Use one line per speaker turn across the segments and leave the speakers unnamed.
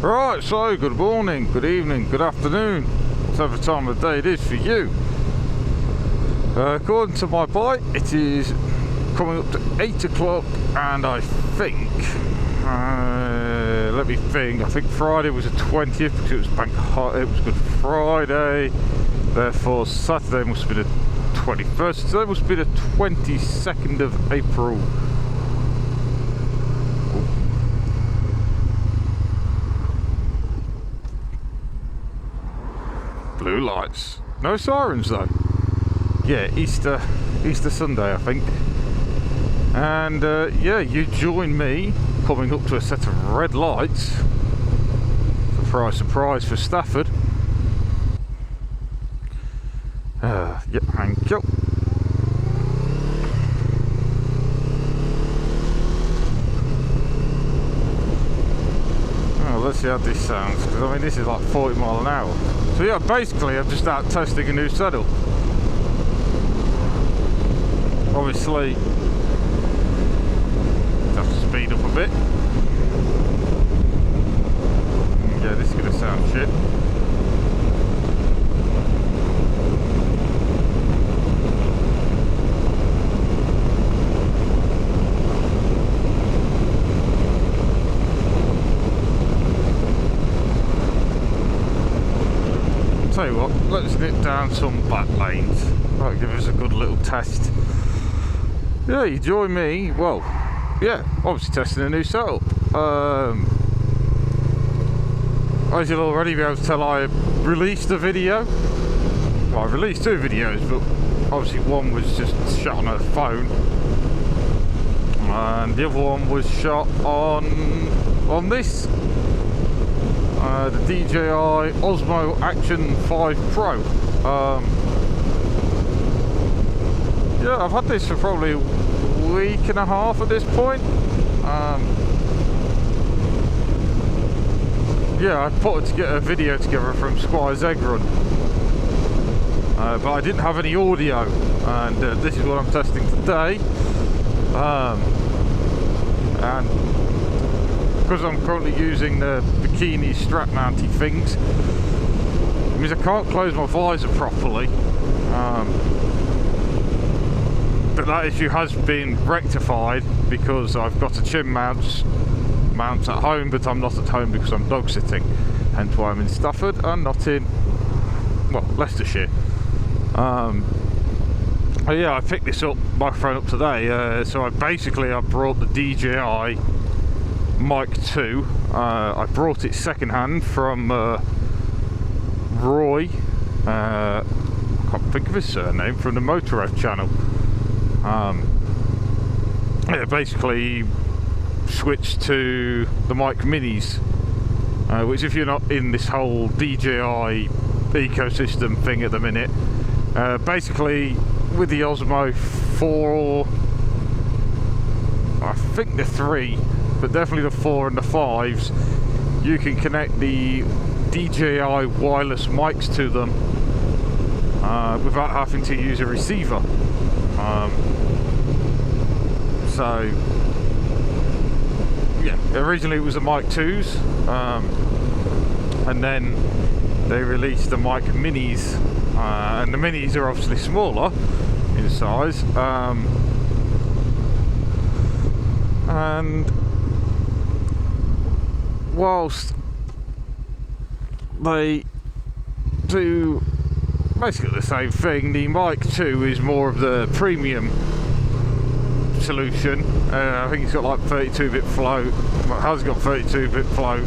Right, so good morning, good evening, good afternoon, whatever time of day it is for you. According to my bike, it is coming up to 8 o'clock, and I think, let me think, I think Friday was the 20th because it was it was Good Friday, therefore Saturday must be the 21st, so it must be the 22nd of April. Blue lights, no sirens though. Yeah, Easter Sunday I think. And yeah, you join me coming up to a set of red lights. Surprise, surprise for Stafford. Yeah, thank you. Oh, let's see how this sounds, because I mean this is like 40 miles an hour. So yeah, basically I'm just out testing a new saddle. Obviously, have to speed up a bit. Yeah, this is going to sound shit. Tell you what, let's nip down some back lanes. That'll give us a good little test. Yeah, you join me. Well, yeah, obviously testing a new setup. As you'll already be able to tell, I released a video. Well, I released two videos, but obviously one was just shot on a phone, and the other one was shot on this. The DJI Osmo Action 5 Pro. Yeah, I've had this for probably a week and a half at this point. Yeah, I put a video together from Squire's Egg Run, but I didn't have any audio, and this is what I'm testing today. And because I'm currently using the bikini strap mounty things, it means I can't close my visor properly. But that issue has been rectified because I've got a chin mount at home, but I'm not at home because I'm dog sitting, hence why I'm in Stafford and not in, well, Leicestershire. Yeah, I picked this microphone up today, so I brought the DJI Mic 2. I brought it second-hand from Roy, I can't think of his surname, from the Motorhead channel. Yeah, basically switched to the Mic Minis, which, if you're not in this whole DJI ecosystem thing at the minute, basically with the Osmo 4, I think the 3, but definitely the 4 and the 5s, you can connect the DJI wireless mics to them without having to use a receiver. So yeah, originally it was the Mic 2s, and then they released the Mic Minis, and the Minis are obviously smaller in size, and whilst they do basically the same thing, the Mic 2 is more of the premium solution. I think it's got like 32-bit float. Well, it has got 32-bit float.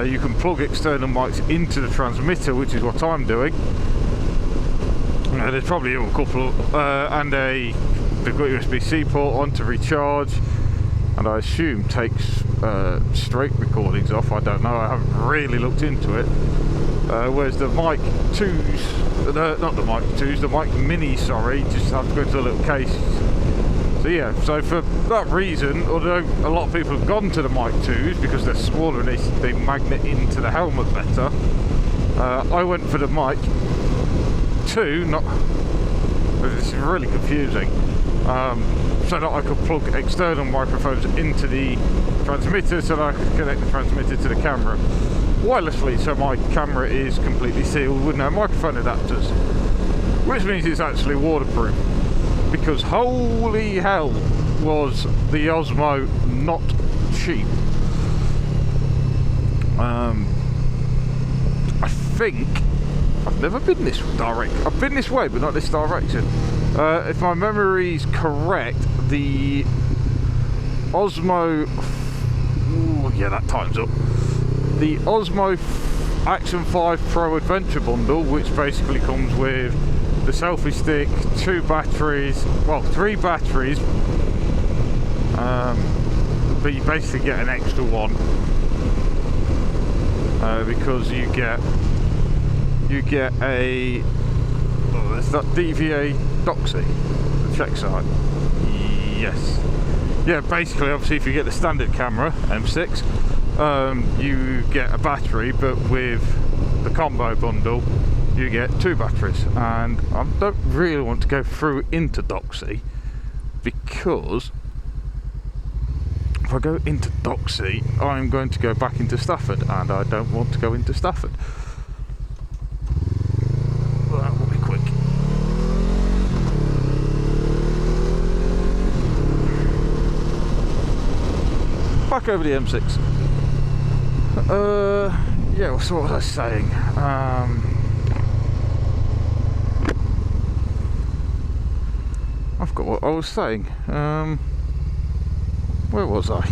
You can plug external mics into the transmitter, which is what I'm doing. There's probably a couple, and they've got USB-C port on to recharge, and I assume takes straight recordings off. I don't know, I haven't really looked into it. Whereas the Mic 2s, not the Mic 2s, the Mic Mini, sorry, just have to go to a little case. So yeah, so for that reason, although a lot of people have gone to the Mic 2s because they're smaller and they magnet into the helmet better, I went for the Mic 2, this is really confusing, so that I could plug external microphones into the transmitter so that I could connect the transmitter to the camera wirelessly, so my camera is completely sealed with no microphone adapters, which means it's actually waterproof, because holy hell was the Osmo not cheap. I think I've never been this direct. I've been this way, but not this direction. If my memory's correct, the Osmo... Ooh, yeah, that time's up. The Osmo Action 5 Pro Adventure Bundle, which basically comes with the selfie stick, 2 batteries, well, 3 batteries, but you basically get an extra one, because you get a, oh, that's that DVA Doxy, the check site. Yes. Yeah, basically, obviously, if you get the standard camera, M6, you get a battery, but with the combo bundle, you get 2 batteries. And I don't really want to go through into Doxy, because if I go into Doxy, I'm going to go back into Stafford, and I don't want to go into Stafford. Well, that will be quick. Back over the M6. Yeah, so what was I saying? I forgot what I was saying. Where was I?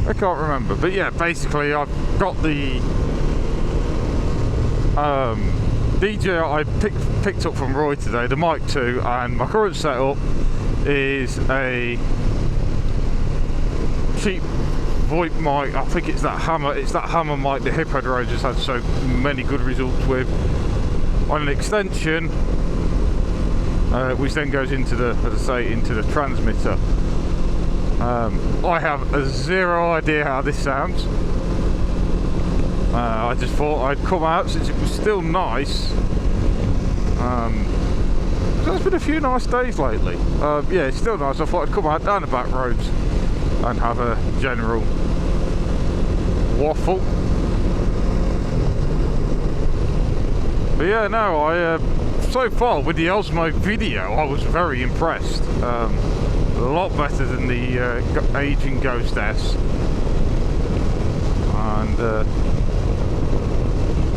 I can't remember, but yeah, basically I've got the DJI I picked up from Roy today, the Mic 2, and my current setup is a cheap VoIP mic. I think it's that Hama. It's that Hama mic the Hepco drone just had so many good results with, on an extension, which then goes into the, as I say, into the transmitter. I have zero idea how this sounds. I just thought I'd come out since it was still nice. There's been a few nice days lately. Yeah, it's still nice. I thought I'd come out down the back roads and have a general waffle. But yeah, no, so far with the Osmo video, I was very impressed. A lot better than the aging Ghost S. And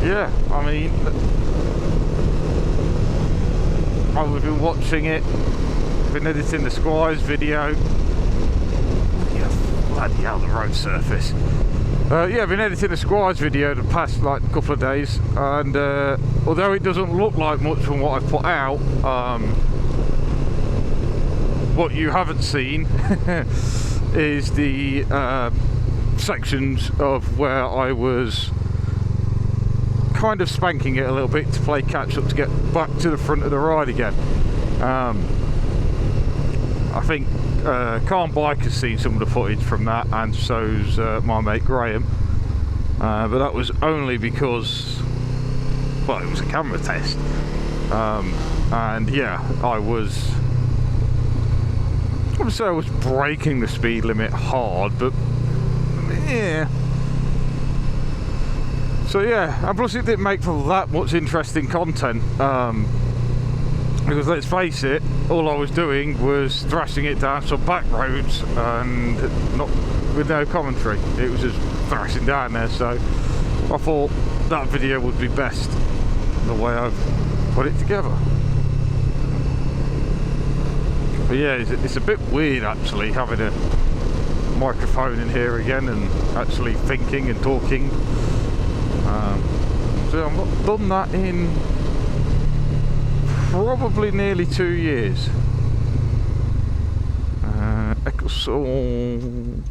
yeah, I mean, I've been watching it, been editing the Squires video. Yeah, bloody hell, the road surface. Yeah, I've been editing the Squires video the past like couple of days, and although it doesn't look like much from what I've put out, what you haven't seen is the sections of where I was kind of spanking it a little bit to play catch up to get back to the front of the ride again. I think Calm Bike has seen some of the footage from that, and so's my mate Graham, but that was only because, well, it was a camera test, and yeah, I would say I was breaking the speed limit hard, but yeah. So yeah, and plus it didn't make for that much interesting content, because let's face it, all I was doing was thrashing it down some back roads and not with no commentary. It was just thrashing down there, so I thought that video would be best the way I've put it together. But yeah, it's a bit weird actually having a microphone in here again and actually thinking and talking. So I've not done that in probably nearly 2 years. Ecclesall,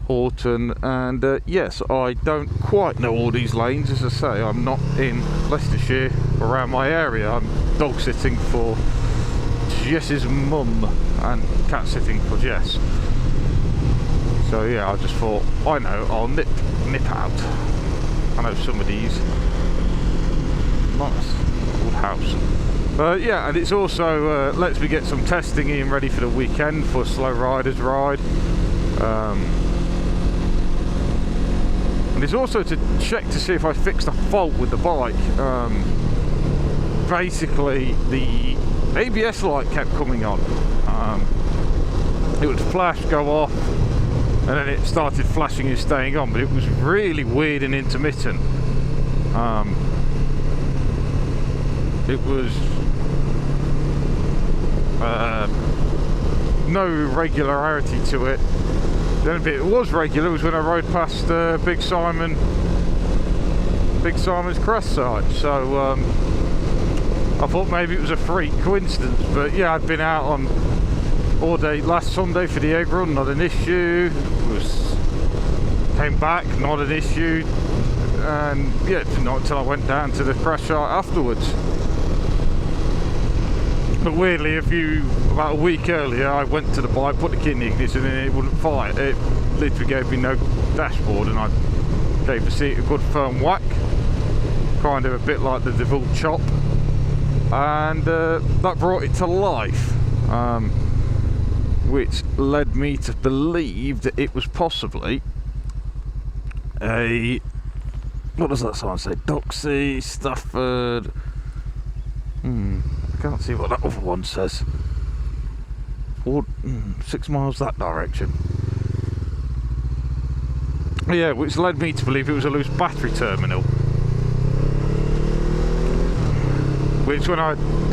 Horton, and yes, I don't quite know all these lanes. As I say, I'm not in Leicestershire around my area. I'm dog sitting for Jess's mum and cat sitting for Jess. So yeah, I just thought, I know, I'll nip out. I know some of these. Nice. Old Woodhouse. Yeah, and it's also lets me get some testing in ready for the weekend for Slow Riders Ride. And it's also to check to see if I fixed a fault with the bike. Basically, the ABS light kept coming on. It would flash, go off, and then it started flashing and staying on, but it was really weird and intermittent. It was no regularity to it. The only bit it was regular was when I rode past Big Simon's crash site. So I thought maybe it was a freak coincidence, but yeah, I'd been out on all day last Sunday for the egg run, not an issue. Came back, not an issue, and yeah, not until I went down to the crash site afterwards. But weirdly, about a week earlier, I went to the bike, put the key in the ignition, and it wouldn't fire. It literally gave me no dashboard, and I gave the seat a good firm whack, kind of a bit like the DeVille chop, and that brought it to life, which led me to believe that it was possibly a, what does that sign say? Duxie, Stafford. I can't see what that other one says. 6 miles that direction. Yeah, which led me to believe it was a loose battery terminal. Which, when I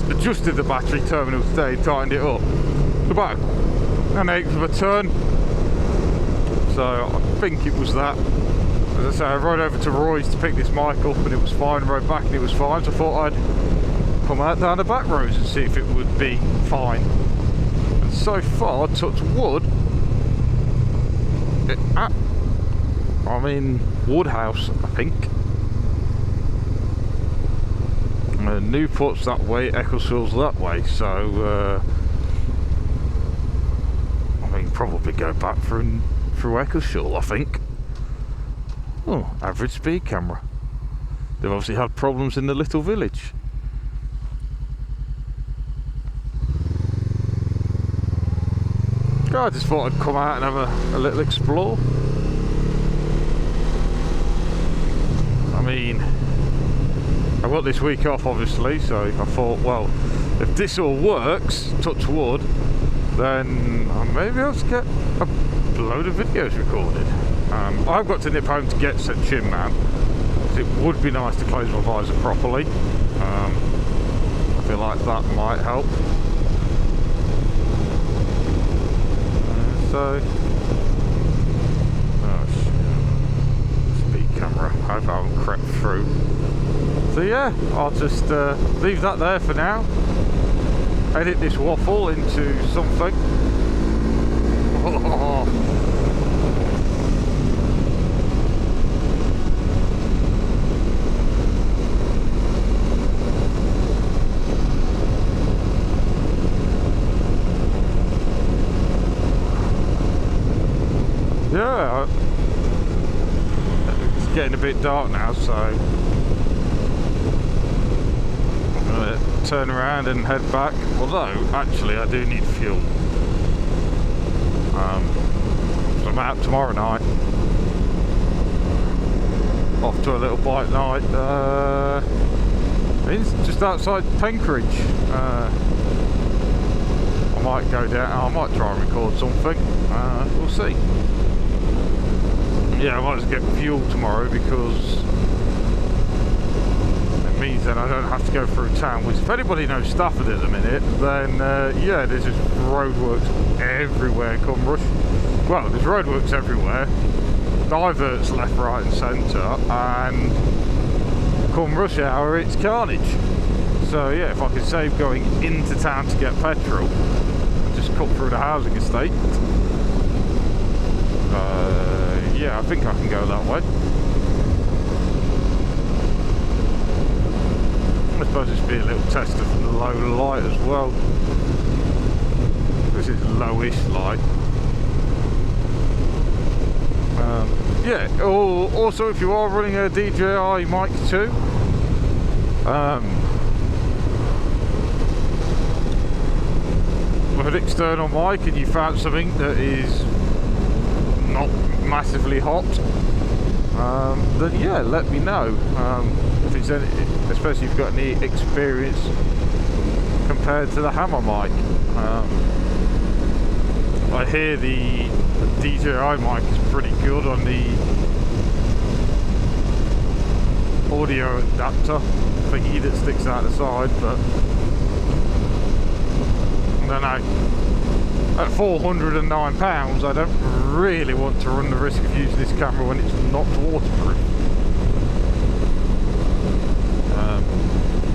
adjusted the battery terminal today, tightened it up about an eighth of a turn. So I think it was that. As I say, I rode over to Roy's to pick this mic up, and it was fine. Rode back and it was fine. So I thought I'd come out down the back roads and see if it would be fine. And so far, touch wood, I'm in Woodhouse, I think. Newport's that way, Ecclesfield's that way, so I mean, probably go back through Ecclesfield, I think. Oh, average speed camera. They've obviously had problems in the little village. I just thought I'd come out and have a little explore. I mean, I've got this week off obviously, so I thought, well, if this all works, touch wood, then I may be able to get a load of videos recorded. I've got to nip home to get set chin mount, because it would be nice to close my visor properly. I feel like that might help. So, oh shit, speed camera, I hope I haven't crept through. So yeah, I'll just leave that there for now, edit this waffle into something. Yeah, it's getting a bit dark now, so I'm going to turn around and head back. Although, actually, I do need fuel. So I'm out tomorrow night. Off to a little bike night. It's just outside Penkridge. I might go down. I might try and record something. We'll see. Yeah, I might just get fuel tomorrow, because it means that I don't have to go through town, which, if anybody knows Stafford at the minute, then yeah, there's just roadworks everywhere come rush. Well, there's roadworks everywhere, diverts left, right and centre, and come rush hour it's carnage. So yeah, if I could save going into town to get petrol, just cut through the housing estate. Yeah, I think I can go that way. I suppose this would be a little tester from the low light as well. This is lowish light. Yeah, also if you are running a DJI Mic 2, an external mic and you found something that is not massively hot, then yeah, let me know. If it's any, especially if you've got any experience compared to the Hama mic. I hear the DJI mic is pretty good on the audio adapter thingy that sticks out the side, but I don't know. At £409, I don't really want to run the risk of using this camera when it's not waterproof.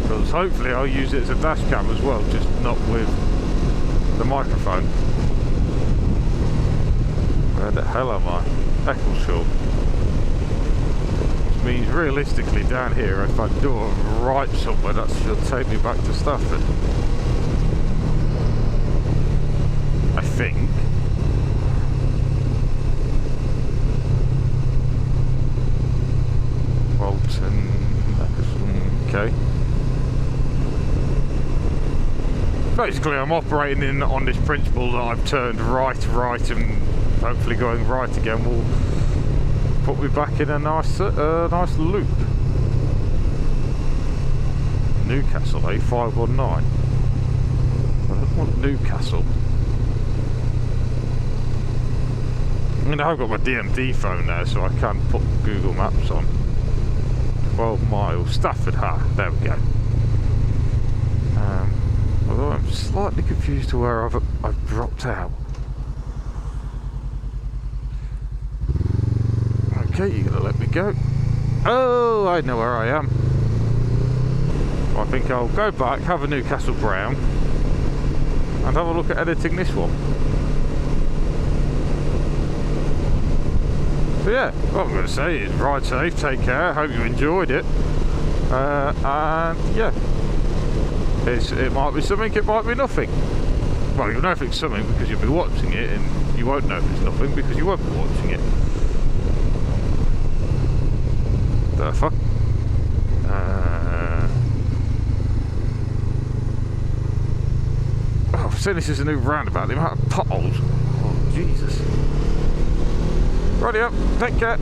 Because hopefully I'll use it as a dash cam as well, just not with the microphone. Where the hell am I? Eccleshaw. Which means realistically down here, if I do a right somewhere, that should take me back to Stafford. I think. Bolton. Okay. Basically, I'm operating on this principle that I've turned right, and hopefully going right again will put me back in a nice nice loop. Newcastle, A519. I don't want Newcastle. I mean, I've got my DMD phone now, so I can put Google Maps on. 12 miles, Stafford, there we go. Although I'm slightly confused to where I've dropped out. Okay, you're gonna let me go. Oh, I know where I am. I think I'll go back, have a Newcastle Brown, and have a look at editing this one. So yeah, what I'm going to say is ride safe, take care, hope you enjoyed it, and yeah, it might be something, it might be nothing. Well, you'll know if it's something because you'll be watching it, and you won't know if it's nothing because you won't be watching it. The fuck? Oh, I've seen this is a new roundabout, the amount of potholes. Oh, Jesus. Righty up, take care.